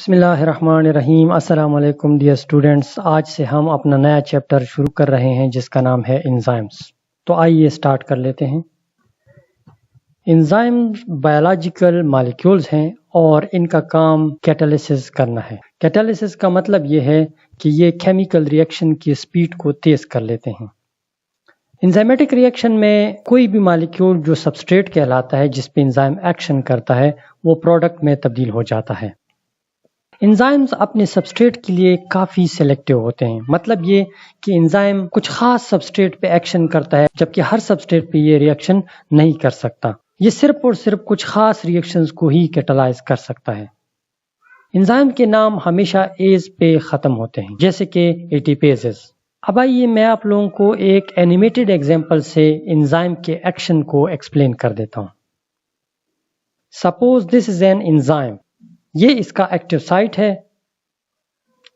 بسم اللہ الرحمن الرحیم۔ السلام علیکم ڈیئر اسٹوڈینٹس، آج سے ہم اپنا نیا چیپٹر شروع کر رہے ہیں جس کا نام ہے انزائمز۔ تو آئیے اسٹارٹ کر لیتے ہیں۔ انزائمز بایولوجیکل مالیکیولز ہیں اور ان کا کام کیٹالیسس کرنا ہے۔ کیٹالیسس کا مطلب یہ ہے کہ یہ کیمیکل ریئیکشن کی سپیڈ کو تیز کر لیتے ہیں۔ انزائمیٹک ریئیکشن میں کوئی بھی مالیکیول جو سبسٹریٹ کہلاتا ہے جس پہ انزائم ایکشن کرتا ہے وہ پروڈکٹ میں تبدیل ہو جاتا ہے۔ انزائمز اپنے سبسٹریٹ کے لیے کافی سیلیکٹیو ہوتے ہیں، مطلب یہ کہ انزائم کچھ خاص سبسٹریٹ پہ ایکشن کرتا ہے جبکہ ہر سبسٹریٹ پہ یہ ریئیکشن نہیں کر سکتا۔ یہ صرف اور صرف کچھ خاص ریئیکشنز کو ہی کیٹالائز کر سکتا ہے۔ انزائم کے نام ہمیشہ ایز پہ ختم ہوتے ہیں، جیسے کہ ایٹیپیزز۔ اب آئیے میں آپ لوگوں کو ایک اینیمیٹڈ ایگزامپل سے انزائم کے ایکشن کو ایکسپلین کر دیتا ہوں۔ Suppose this is an enzyme, یہ اس کا ایکٹیو سائٹ ہے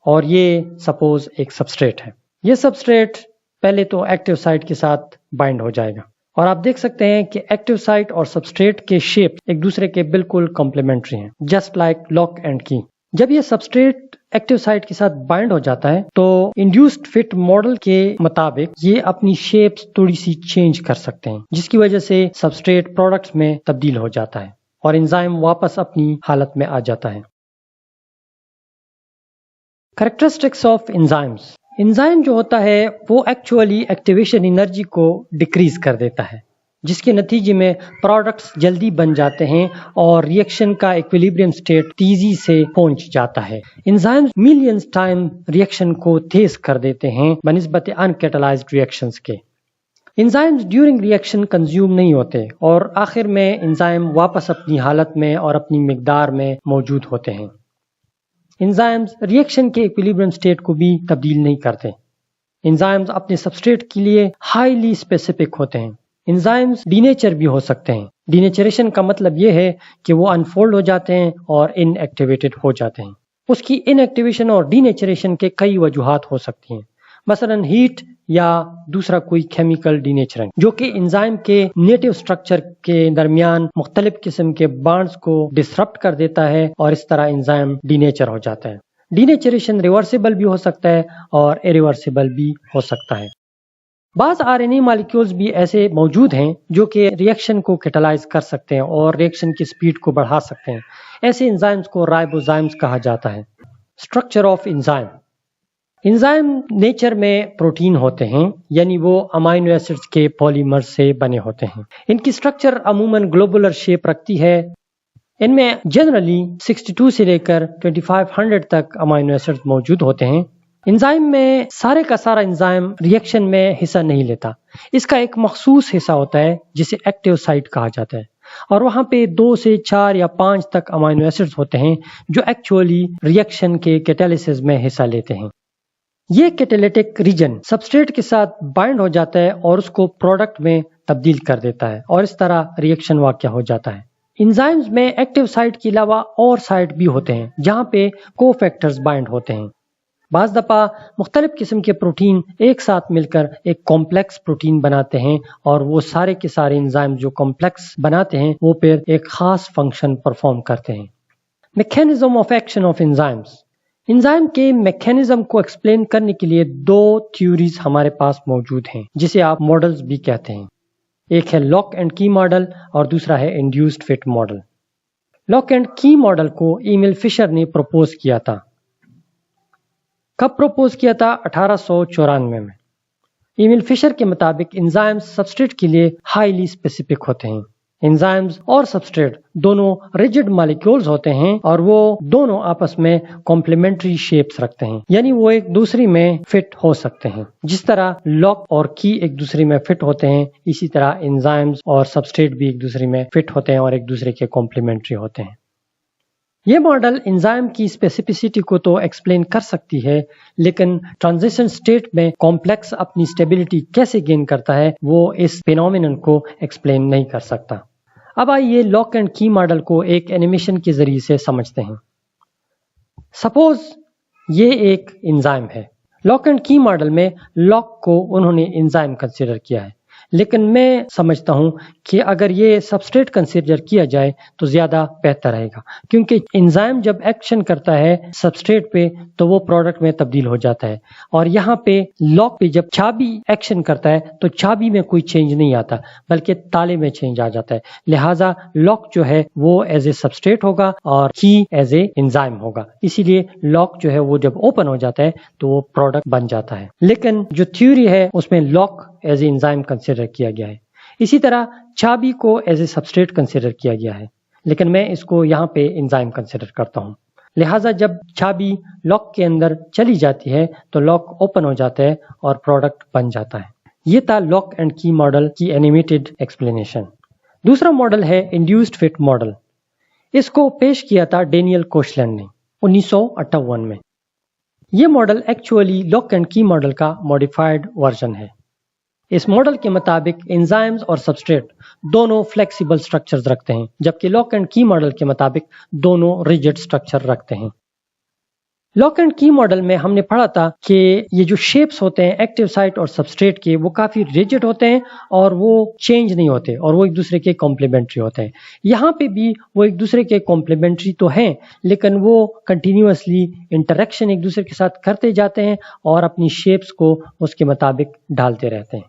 اور یہ سپوز ایک سبسٹریٹ ہے۔ یہ سبسٹریٹ پہلے تو ایکٹیو سائٹ کے ساتھ بائنڈ ہو جائے گا اور آپ دیکھ سکتے ہیں کہ ایکٹیو سائٹ اور سبسٹریٹ کے شیپ ایک دوسرے کے بالکل کمپلیمنٹری ہیں، جسٹ لائک لاک اینڈ کی۔ جب یہ سبسٹریٹ ایکٹیو سائٹ کے ساتھ بائنڈ ہو جاتا ہے تو انڈیوسڈ فٹ ماڈل کے مطابق یہ اپنی شیپس تھوڑی سی چینج کر سکتے ہیں، جس کی وجہ سے سبسٹریٹ پروڈکٹس میں تبدیل ہو جاتا ہے اور انزائم واپس اپنی حالت میں آ جاتا ہے۔ Characteristics of enzymes. انزائم جو ہوتا ہے وہ ایکچولی ایکٹیویشن انرجی کو ڈیکریز کر دیتا ہے، جس کے نتیجے میں پروڈکٹس جلدی بن جاتے ہیں اور ریئیکشن کا ایکویلیبریم سٹیٹ تیزی سے پہنچ جاتا ہے۔ انزائمز ملینز ٹائم ریئیکشن کو تیز کر دیتے ہیں بنسبت ان کیٹالائزڈ ریئیکشنز کے۔ انزائمز ڈیورنگ ریئیکشن کنزیوم نہیں ہوتے اور آخر میں انزائم واپس اپنی حالت میں اور اپنی مقدار میں موجود ہوتے ہیں۔ انزائمز ریئیکشن کے ایکویلیبریم سٹیٹ کو بھی تبدیل نہیں کرتے۔ انزائمز اپنے سبسٹریٹ کے لیے ہائیلی اسپیسیفک ہوتے ہیں۔ انزائمز ڈی نیچر بھی ہو سکتے ہیں۔ ڈی نیچریشن کا مطلب یہ ہے کہ وہ انفولڈ ہو جاتے ہیں اور ان ایکٹیویٹڈ ہو جاتے ہیں۔ اس کی ان ایکٹیویشن اور ڈی نیچریشن کے کئی وجوہات ہو سکتی ہیں، مثلا ہیٹ یا دوسرا کوئی کیمیکل ڈی نیچرنگ، جو کہ انزائم کے نیٹو سٹرکچر کے درمیان مختلف قسم کے بانڈز کو ڈسرپٹ کر دیتا ہے اور اس طرح انزائم ڈی نیچر ہو جاتا ہے۔ ڈی نیچریشن ریورسیبل بھی ہو سکتا ہے اور ایریورسیبل بھی ہو سکتا ہے۔ بعض آر این اے مالیکیولز بھی ایسے موجود ہیں جو کہ ریئیکشن کو کیٹالائز کر سکتے ہیں اور ریئیکشن کی سپیڈ کو بڑھا سکتے ہیں۔ ایسے انزائمز کو رائبوزائمز کہا جاتا ہے۔ Structure of enzyme. Enzyme nature میں پروٹین ہوتے ہیں، یعنی وہ امائنو ایسڈز کے پولیمر سے بنے ہوتے ہیں۔ ان کی اسٹرکچر عموماً گلوبولر شیپ رکھتی ہے۔ ان میں جنرلی 62 سے لے کر 2500 تک امائنو ایسڈز موجود ہوتے ہیں۔ انزائم میں سارے کا سارا انزائم ریئیکشن میں حصہ نہیں لیتا، اس کا ایک مخصوص حصہ ہوتا ہے جسے ایکٹیو سائٹ کہا جاتا ہے، اور وہاں پہ 2 سے 4 یا 5 تک امائنو ایسڈز ہوتے ہیں جو ایکچولی ریئیکشن کے کیٹالیسس میں حصہ لیتے ہیں۔ یہ کیٹالیٹک ریجن سبسٹریٹ کے ساتھ بائنڈ ہو جاتا ہے اور اس کو پروڈکٹ میں تبدیل کر دیتا ہے اور اس طرح ریئیکشن واقع ہو جاتا ہے۔ انزائمز میں ایکٹیو سائٹ کے علاوہ اور سائٹ بھی ہوتے ہیں جہاں پہ کو فیکٹرز بائنڈ ہوتے ہیں۔ بعض دفعہ مختلف قسم کے پروٹین ایک ساتھ مل کر ایک کمپلیکس پروٹین بناتے ہیں اور وہ سارے کے سارے انزائم جو کمپلیکس بناتے ہیں وہ پھر ایک خاص فنکشن پرفارم کرتے ہیں۔ Mechanism of action of enzymes. Enzyme کے میکینزم کو ایکسپلین کرنے کے لیے 2 تھیوریز ہمارے پاس موجود ہیں جسے آپ ماڈلز بھی کہتے ہیں۔ ایک ہے لاک اینڈ کی ماڈل اور دوسرا ہے induced fit model. Lock and key model کو ایمیل فشر نے پروپوز کیا تھا۔ کب پروپوز کیا تھا؟ 1894 میں۔ ایمیل فشر کے مطابق انزائمز سبسٹریٹ کے لیے ہائیلی اسپیسیفک ہوتے ہیں۔ انزائمز اور سبسٹریٹ دونوں ریجڈ مالیکیولز ہوتے ہیں اور وہ دونوں آپس میں کمپلیمنٹری شیپس رکھتے ہیں، یعنی وہ ایک دوسرے میں فٹ ہو سکتے ہیں۔ جس طرح لاک اور کی ایک دوسرے میں فٹ ہوتے ہیں، اسی طرح انزائمز اور سبسٹریٹ بھی ایک دوسرے میں فٹ ہوتے ہیں اور ایک دوسرے کے کمپلیمنٹری ہوتے ہیں۔ یہ ماڈل انزائم کی اسپیسیفسٹی کو تو ایکسپلین کر سکتی ہے، لیکن ٹرانزیشن سٹیٹ میں کمپلیکس اپنی اسٹیبلٹی کیسے گین کرتا ہے وہ اس فینومینن کو ایکسپلین نہیں کر سکتا۔ اب آئیے لاک اینڈ کی ماڈل کو ایک اینیمیشن کے ذریعے سے سمجھتے ہیں۔ سپوز یہ ایک انزائم ہے۔ لاک اینڈ کی ماڈل میں لاک کو انہوں نے انزائم کنسیڈر کیا ہے، لیکن میں سمجھتا ہوں کہ اگر یہ سبسٹریٹ کنسیڈر کیا جائے تو زیادہ بہتر رہے گا، کیونکہ انزائم جب ایکشن کرتا ہے سبسٹریٹ پہ تو وہ پروڈکٹ میں تبدیل ہو جاتا ہے، اور یہاں پہ لاک پہ جب چابی ایکشن کرتا ہے تو چابی میں کوئی چینج نہیں آتا بلکہ تالے میں چینج آ جاتا ہے، لہٰذا لاک جو ہے وہ ایز اے سبسٹریٹ ہوگا اور کی ایز اے انزائم ہوگا، اسی لیے لاک جو ہے وہ جب اوپن ہو جاتا ہے تو وہ پروڈکٹ بن جاتا ہے۔ لیکن جو تھیوری ہے اس میں lock as a enzyme consider کیا گیا ہے، اسی طرح چابی کو ایز اے سبسٹریٹ کنسیڈر کیا گیا ہے، لیکن میں اس کو یہاں پہ انزائم کنسیڈر کرتا ہوں، لہٰذا جب چابی لاک کے اندر چلی جاتی ہے تو لاک اوپن ہو جاتا ہے اور پروڈکٹ بن جاتا ہے۔ یہ تھا لاک اینڈ کی ماڈل کی اینیمیٹڈ ایکسپلینیشن۔ دوسرا ماڈل ہے انڈیوسڈ فٹ ماڈل۔ اس کو پیش کیا تھا ڈینیل کوشلینڈ نے 1958 میں۔ یہ model actually lock and key model کا موڈیفائڈ ورژن ہے۔ اس ماڈل کے مطابق انزائمز اور سبسٹریٹ دونوں فلیکسیبل سٹرکچرز رکھتے ہیں، جبکہ لاک اینڈ کی ماڈل کے مطابق دونوں ریجڈ سٹرکچر رکھتے ہیں۔ لاک اینڈ کی ماڈل میں ہم نے پڑھا تھا کہ یہ جو شیپس ہوتے ہیں ایکٹیو سائٹ اور سبسٹریٹ کے وہ کافی ریجڈ ہوتے ہیں اور وہ چینج نہیں ہوتے اور وہ ایک دوسرے کے کمپلیمنٹری ہوتے ہیں۔ یہاں پہ بھی وہ ایک دوسرے کے کمپلیمنٹری تو ہیں لیکن وہ کنٹینیوسلی انٹریکشن ایک دوسرے کے ساتھ کرتے جاتے ہیں اور اپنی شیپس کو اس کے مطابق ڈالتے رہتے ہیں۔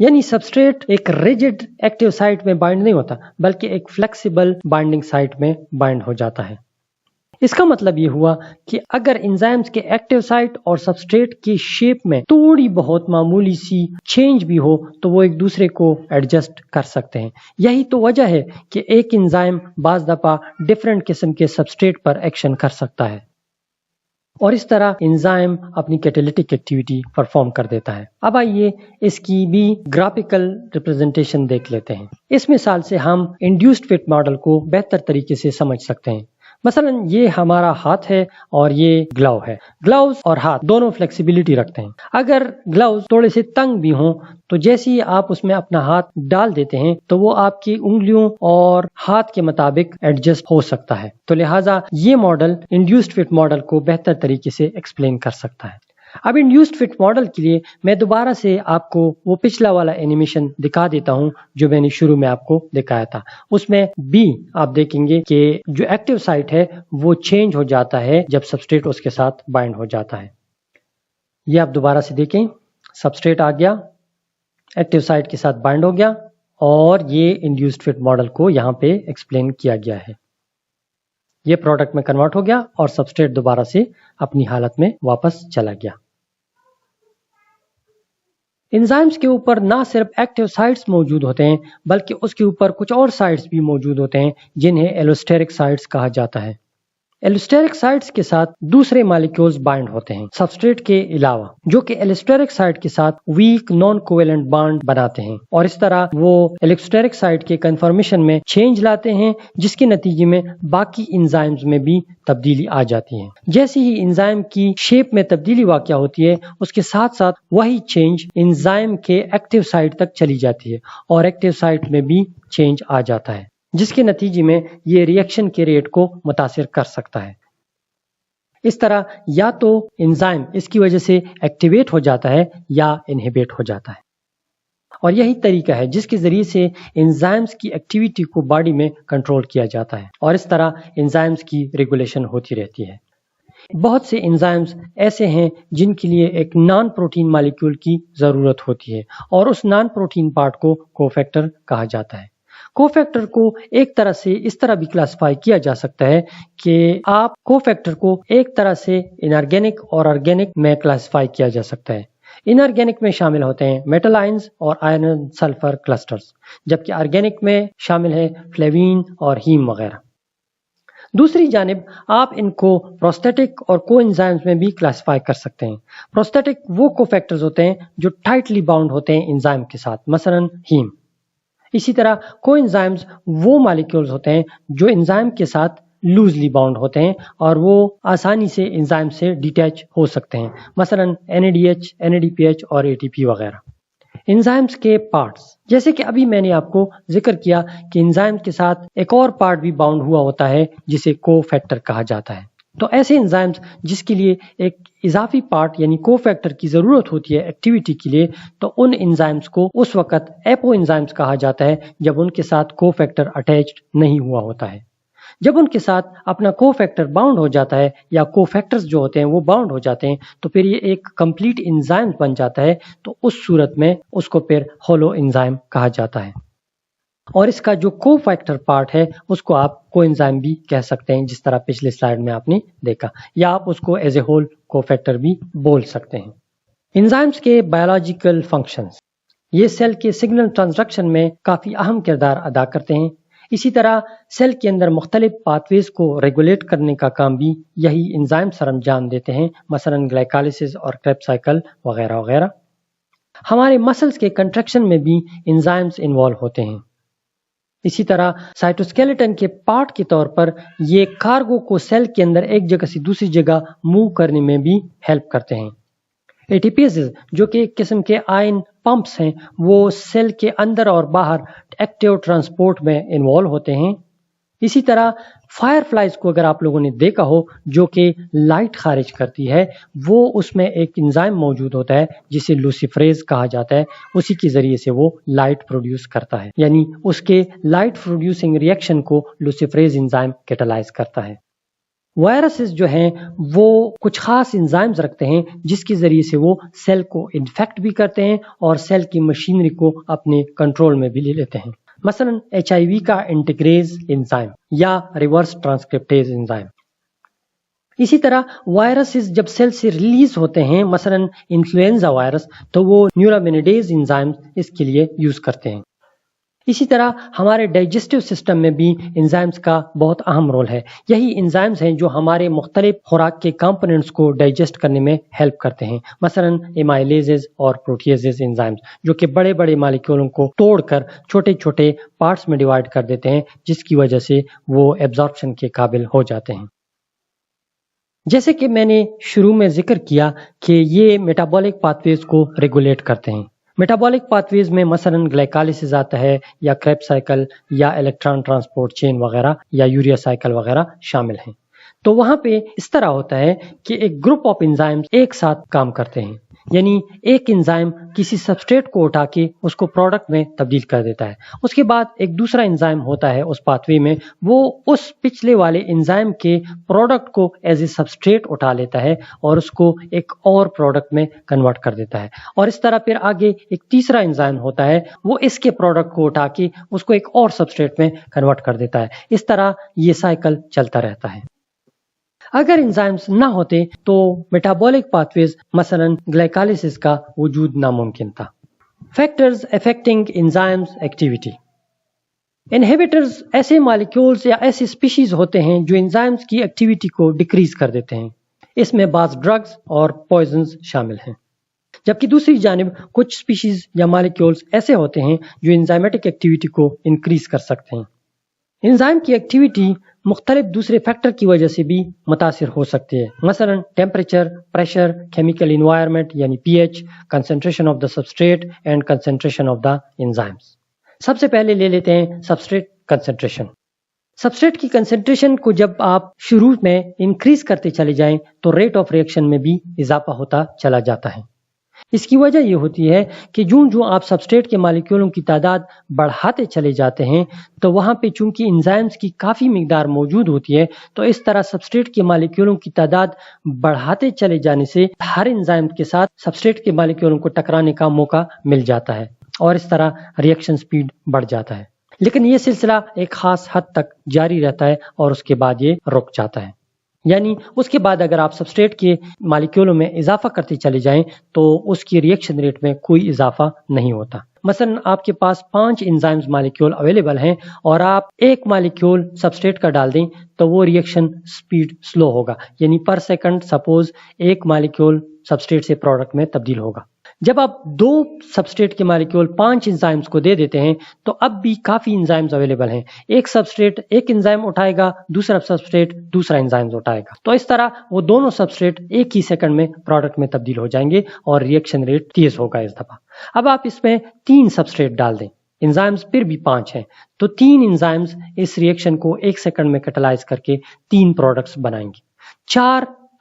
یعنی سبسٹریٹ ایک ریجڈ ایکٹیو سائٹ میں بائنڈ نہیں ہوتا بلکہ ایک فلیکسیبل بائنڈنگ سائٹ میں بائنڈ ہو جاتا ہے۔ اس کا مطلب یہ ہوا کہ اگر انزائمز کے ایکٹیو سائٹ اور سبسٹریٹ کی شیپ میں تھوڑی بہت معمولی سی چینج بھی ہو تو وہ ایک دوسرے کو ایڈجسٹ کر سکتے ہیں۔ یہی تو وجہ ہے کہ ایک انزائم بعض دفعہ ڈفرینٹ قسم کے سبسٹریٹ پر ایکشن کر سکتا ہے اور اس طرح انزائم اپنی کیٹالیٹک ایکٹیویٹی پرفارم کر دیتا ہے۔ اب آئیے اس کی بھی گرافیکل ریپرزنٹیشن دیکھ لیتے ہیں۔ اس مثال سے ہم انڈیوسڈ فٹ ماڈل کو بہتر طریقے سے سمجھ سکتے ہیں۔ مثلا یہ ہمارا ہاتھ ہے اور یہ گلاو ہے۔ گلاوز اور ہاتھ دونوں فلیکسیبلٹی رکھتے ہیں۔ اگر گلاوز تھوڑے سے تنگ بھی ہوں تو جیسے ہی آپ اس میں اپنا ہاتھ ڈال دیتے ہیں تو وہ آپ کی انگلیوں اور ہاتھ کے مطابق ایڈجسٹ ہو سکتا ہے، تو لہٰذا یہ ماڈل انڈیوسڈ فٹ ماڈل کو بہتر طریقے سے ایکسپلین کر سکتا ہے۔ اب انڈیوسڈ فٹ ماڈل کے لیے میں دوبارہ سے آپ کو وہ پچھلا والا اینیمیشن دکھا دیتا ہوں جو میں نے شروع میں آپ کو دکھایا تھا۔ اس میں بھی آپ دیکھیں گے کہ جو ایکٹیو سائٹ ہے وہ چینج ہو جاتا ہے جب سبسٹریٹ اس کے ساتھ بائنڈ ہو جاتا ہے۔ یہ آپ دوبارہ سے دیکھیں، سبسٹریٹ آ گیا، ایکٹیو سائٹ کے ساتھ بائنڈ ہو گیا اور یہ انڈیوسڈ فٹ ماڈل کو یہاں پہ ایکسپلین کیا گیا ہے۔ یہ پروڈکٹ میں کنورٹ ہو گیا اور سبسٹریٹ دوبارہ سے اپنی حالت میں واپس چلا گیا۔ انزائمز کے اوپر نہ صرف ایکٹیو سائٹس موجود ہوتے ہیں بلکہ اس کے اوپر کچھ اور سائٹس بھی موجود ہوتے ہیں جنہیں ایلوسٹیرک سائٹس کہا جاتا ہے۔ ایلوسٹیرک سائٹس کے ساتھ دوسرے مالیکیولز بائنڈ ہوتے ہیں سبسٹریٹ کے علاوہ، جو کہ ایلوسٹیرک سائٹ کے ساتھ ویک نان کوویلنٹ بانڈ بناتے ہیں اور اس طرح وہ ایلوسٹیرک سائٹ کے کنفرمیشن میں چینج لاتے ہیں جس کے نتیجے میں باقی انزائمز میں بھی تبدیلی آ جاتی ہے۔ جیسے ہی انزائم کی شیپ میں تبدیلی واقع ہوتی ہے اس کے ساتھ ساتھ وہی چینج انزائم کے ایکٹیو سائٹ تک چلی جاتی ہے اور ایکٹیو سائٹ میں بھی چینج آ جاتا ہے، جس کے نتیجے میں یہ ری ایکشن کے ریٹ کو متاثر کر سکتا ہے۔ اس طرح یا تو انزائم اس کی وجہ سے ایکٹیویٹ ہو جاتا ہے یا انہیبیٹ ہو جاتا ہے، اور یہی طریقہ ہے جس کے ذریعے سے انزائمز کی ایکٹیویٹی کو باڈی میں کنٹرول کیا جاتا ہے اور اس طرح انزائمز کی ریگولیشن ہوتی رہتی ہے۔ بہت سے انزائمز ایسے ہیں جن کے لیے ایک نان پروٹین مالیکیول کی ضرورت ہوتی ہے اور اس نان پروٹین پارٹ کو کوفیکٹر کہا جاتا ہے۔ کوفیکٹر کو ایک طرح سے اس طرح بھی کلاسیفائی کیا جا سکتا ہے کہ آپ کوفیکٹر کو ایک طرح سے انارگینک اور آرگینک میں کلاسیفائی کیا جا سکتا ہے۔ انارگینک میں شامل ہوتے ہیں میٹل آئنز اور آئرن سلفر کلسٹرز، جبکہ آرگینک میں شامل ہے فلیوین اور ہیم وغیرہ۔ دوسری جانب آپ ان کو پروسٹیٹک اور کو انزائمز میں بھی کلاسیفائی کر سکتے ہیں۔ پروسٹیٹک وہ کوفیکٹرز ہوتے ہیں جو ٹائٹلی باؤنڈ ہوتے ہیں انزائم کے ساتھ، مثلا ہیم۔ اسی طرح کو انزائمز وہ مالیکیولز ہوتے ہیں جو انزائم کے ساتھ لوزلی باؤنڈ ہوتے ہیں اور وہ آسانی سے انزائم سے ڈیٹیچ ہو سکتے ہیں، مثلا NADH، NADPH اور ATP وغیرہ۔ انزائمز کے پارٹس، جیسے کہ ابھی میں نے آپ کو ذکر کیا کہ انزائم کے ساتھ ایک اور پارٹ بھی باؤنڈ ہوا ہوتا ہے جسے کو فیکٹر کہا جاتا ہے۔ تو ایسے انزائمز جس کے لیے ایک اضافی پارٹ یعنی کو فیکٹر کی ضرورت ہوتی ہے ایکٹیویٹی کے لیے، تو ان انزائمز کو اس وقت ایپو انزائمز کہا جاتا ہے جب ان کے ساتھ کو فیکٹر اٹیچڈ نہیں ہوا ہوتا ہے۔ جب ان کے ساتھ اپنا کو فیکٹر باؤنڈ ہو جاتا ہے یا کو فیکٹرز جو ہوتے ہیں وہ باؤنڈ ہو جاتے ہیں تو پھر یہ ایک کمپلیٹ انزائم بن جاتا ہے، تو اس صورت میں اس کو پھر ہولو انزائم کہا جاتا ہے۔ اور اس کا جو کو فیکٹر پارٹ ہے اس کو آپ کو انزائم بھی کہہ سکتے ہیں، جس طرح پچھلے سلائیڈ میں آپ نے دیکھا، یا آپ اس کو ایز اے ہول کو فیکٹر بھی بول سکتے ہیں۔ انزائمز کے بایولوجیکل فنکشنز، یہ سیل کے سگنل ٹرانسڈکشن میں کافی اہم کردار ادا کرتے ہیں۔ اسی طرح سیل کے اندر مختلف پاتھ ویز کو ریگولیٹ کرنے کا کام بھی یہی انزائم سر انجام دیتے ہیں، مثلا گلائکالسس اور کریبس سائیکل وغیرہ وغیرہ۔ ہمارے مسلز کے کنٹریکشن میں بھی انزائمز انوالو ہوتے ہیں۔ اسی طرح سائٹوسکیلیٹن کے پارٹ کے طور پر یہ کارگو کو سیل کے اندر ایک جگہ سے دوسری جگہ موو کرنے میں بھی ہیلپ کرتے ہیں۔ اے ٹی پیز جو کہ ایک قسم کے آئن پمپس ہیں، وہ سیل کے اندر اور باہر ایکٹیو ٹرانسپورٹ میں انوالو ہوتے ہیں۔ اسی طرح فائر فلائز کو اگر آپ لوگوں نے دیکھا ہو جو کہ لائٹ خارج کرتی ہے، وہ اس میں ایک انزائم موجود ہوتا ہے جسے لوسیفریز کہا جاتا ہے، اسی کے ذریعے سے وہ لائٹ پروڈیوس کرتا ہے، یعنی اس کے لائٹ پروڈیوسنگ ریئیکشن کو لوسیفریز انزائم کیٹالائز کرتا ہے۔ وائرسز جو ہیں وہ کچھ خاص انزائمز رکھتے ہیں جس کے ذریعے سے وہ سیل کو انفیکٹ بھی کرتے ہیں اور سیل کی مشینری کو اپنے کنٹرول میں بھی لے لیتے ہیں، مثلا HIV کا انٹیگریز انزائم یا ریورس ٹرانسکرپٹیز انزائم۔ اسی طرح وائرسز جب سیل سے ریلیز ہوتے ہیں، مثلا انفلوئنزا وائرس، تو وہ نیورامینیڈیز انزائم اس کے لیے یوز کرتے ہیں۔ اسی طرح ہمارے ڈائجسٹو سسٹم میں بھی انزائمز کا بہت اہم رول ہے۔ یہی انزائمز ہیں جو ہمارے مختلف خوراک کے کمپوننٹس کو ڈائجسٹ کرنے میں ہیلپ کرتے ہیں، مثلا ایمائلیزز اور پروٹیزز انزائمز، جو کہ بڑے بڑے مالیکولوں کو توڑ کر چھوٹے چھوٹے پارٹس میں ڈیوائڈ کر دیتے ہیں، جس کی وجہ سے وہ ایبزارپشن کے قابل ہو جاتے ہیں۔ جیسے کہ میں نے شروع میں ذکر کیا کہ یہ میٹابولک پاتھ ویز کو ریگولیٹ کرتے ہیں۔ میٹابولک پاتھ ویز میں مثلا گلائکالسس آتا ہے، یا کریبس سائیکل، یا الیکٹران ٹرانسپورٹ چین وغیرہ، یا یوریا سائیکل وغیرہ شامل ہیں۔ تو وہاں پہ اس طرح ہوتا ہے کہ ایک گروپ آف انزائمز ایک ساتھ کام کرتے ہیں، یعنی ایک انزائم کسی سبسٹریٹ کو اٹھا کے اس کو پروڈکٹ میں تبدیل کر دیتا ہے، اس کے بعد ایک دوسرا انزائم ہوتا ہے اس پاتھ وے میں، وہ اس پچھلے والے انزائم کے پروڈکٹ کو ایز اے سبسٹریٹ اٹھا لیتا ہے اور اس کو ایک اور پروڈکٹ میں کنورٹ کر دیتا ہے، اور اس طرح پھر آگے ایک تیسرا انزائم ہوتا ہے، وہ اس کے پروڈکٹ کو اٹھا کے اس کو ایک اور سبسٹریٹ میں کنورٹ کر دیتا ہے۔ اس طرح یہ سائیکل چلتا رہتا ہے۔ اگر انزائمز نہ ہوتے تو میٹابولک پاتھ ویز مثلا گلائکالسس کا وجود ناممکن تھا۔ Factors affecting enzymes activity. Inhibitors ایسے مالیکیولز یا ایسے اسپیشیز ہوتے ہیں جو انزائمز کی ایکٹیویٹی کو ڈیکریز کر دیتے ہیں، اس میں بعض ڈرگز اور پوائزنز شامل ہیں، جبکہ دوسری جانب کچھ اسپیشیز یا مالیکیولز ایسے ہوتے ہیں جو انزائمیٹک ایکٹیویٹی کو انکریز کر سکتے ہیں۔ انزائم کی ایکٹیویٹی مختلف دوسرے فیکٹر کی وجہ سے بھی متاثر ہو سکتی ہے، مثلا ٹیمپریچر، پریشر، کیمیکل انوائرمنٹ یعنی pH، concentration of the substrate and concentration of the enzymes. سب سے پہلے لے لیتے ہیں سبسٹریٹ کنسنٹریشن۔ سبسٹریٹ کی کنسنٹریشن کو جب آپ شروع میں انکریز کرتے چلے جائیں تو ریٹ آف ریئیکشن میں بھی اضافہ ہوتا چلا جاتا ہے۔ اس کی وجہ یہ ہوتی ہے کہ جو آپ سبسٹریٹ کے مالیکولوں کی تعداد بڑھاتے چلے جاتے ہیں تو وہاں پہ چونکہ انزائمز کی کافی مقدار موجود ہوتی ہے، تو اس طرح سبسٹریٹ کے مالیکولوں کی تعداد بڑھاتے چلے جانے سے ہر انزائم کے ساتھ سبسٹریٹ کے مالیکولوں کو ٹکرانے کا موقع مل جاتا ہے، اور اس طرح ریئیکشن سپیڈ بڑھ جاتا ہے۔ لیکن یہ سلسلہ ایک خاص حد تک جاری رہتا ہے اور اس کے بعد یہ رک جاتا ہے، یعنی اس کے بعد اگر آپ سبسٹریٹ کے مالیکولوں میں اضافہ کرتے چلے جائیں تو اس کی ریئیکشن ریٹ میں کوئی اضافہ نہیں ہوتا۔ مثلا آپ کے پاس 5 انزائمز مالیکول اویلیبل ہیں اور آپ ایک مالیکول سبسٹریٹ کا ڈال دیں تو وہ ریئیکشن سپیڈ سلو ہوگا، یعنی پر سیکنڈ سپوز ایک مالیکول سبسٹریٹ سے پروڈکٹ میں تبدیل ہوگا۔ جب آپ 2 سبسٹریٹ کے مالیکول 5 انزائمز کو دے دیتے ہیں تو اب بھی کافی انزائمز اویلیبل ہیں، ایک سبسٹریٹ ایک انزائم اٹھائے گا، دوسرا سبسٹریٹ دوسرا انزائم اٹھائے گا، تو اس طرح وہ دونوں سبسٹریٹ ایک ہی سیکنڈ میں پروڈکٹ میں تبدیل ہو جائیں گے اور ریئیکشن ریٹ تیز ہوگا اس دفعہ۔ اب آپ اس میں 3 سبسٹریٹ ڈال دیں، انزائمز پھر بھی 5 ہیں، تو 3 انزائمز اس ریئیکشن کو 1 سیکنڈ میں کیٹالائز کر کے 3 پروڈکٹس بنائیں گے۔ 4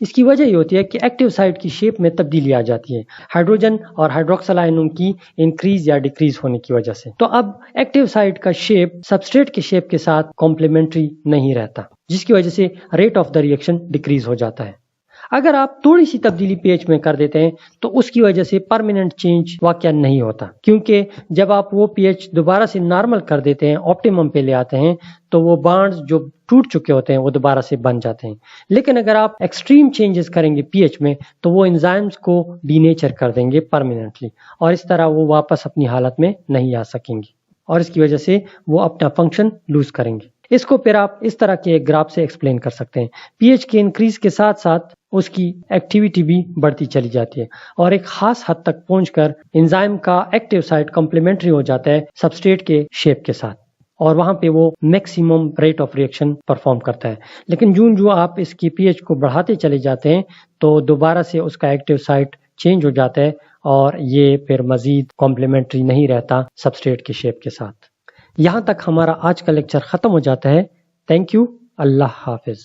اس کی وجہ یہ ہوتی ہے کہ ایکٹیو سائٹ کی شیپ میں تبدیلی آ جاتی ہے ہائیڈروجن اور ہائیڈروکسل آئنوں کی انکریز یا ڈیکریز ہونے کی وجہ سے. تو اب ایکٹیو سائٹ کا شیپ سبسٹریٹ کے شیپ کے ساتھ کمپلیمنٹری نہیں رہتا، جس کی وجہ سے rate of the reaction decrease ہو جاتا ہے. اگر آپ تھوڑی سی تبدیلی پی ایچ میں کر دیتے ہیں تو اس کی وجہ سے پرماننٹ چینج واقع نہیں ہوتا، کیونکہ جب آپ وہ پی ایچ دوبارہ سے نارمل کر دیتے ہیں، آپٹیمم پہ لے آتے ہیں، تو وہ بانڈز جو ٹوٹ چکے ہوتے ہیں وہ دوبارہ سے بن جاتے ہیں. لیکن اگر آپ ایکسٹریم چینجز کریں گے پی ایچ میں تو وہ انزائمز کو ڈی نیچر کر دیں گے پرماننٹلی، اور اس طرح وہ واپس اپنی حالت میں نہیں آ سکیں گے، اور اس کی وجہ سے وہ اپنا فنکشن لوز کریں گے. اس کو پھر آپ اس طرح کے ایک گراف سے ایکسپلین کر سکتے ہیں. پی ایچ کے انکریز کے ساتھ ساتھ اس کی ایکٹیویٹی بھی بڑھتی چلی جاتی ہے، اور ایک خاص حد تک پہنچ کر انزائم کا ایکٹیو سائٹ کمپلیمنٹری ہو جاتا ہے سبسٹریٹ کے شیپ کے ساتھ، اور وہاں پہ وہ maximum rate of reaction perform کرتا ہے. لیکن جو آپ اس کی پی ایچ کو بڑھاتے چلے جاتے ہیں تو دوبارہ سے اس کا ایکٹیو سائٹ چینج ہو جاتا ہے، اور یہ پھر مزید کمپلیمنٹری نہیں رہتا سبسٹریٹ کے شیپ کے ساتھ. یہاں تک ہمارا آج کا لیکچر ختم ہو جاتا ہے. Thank you. اللہ حافظ.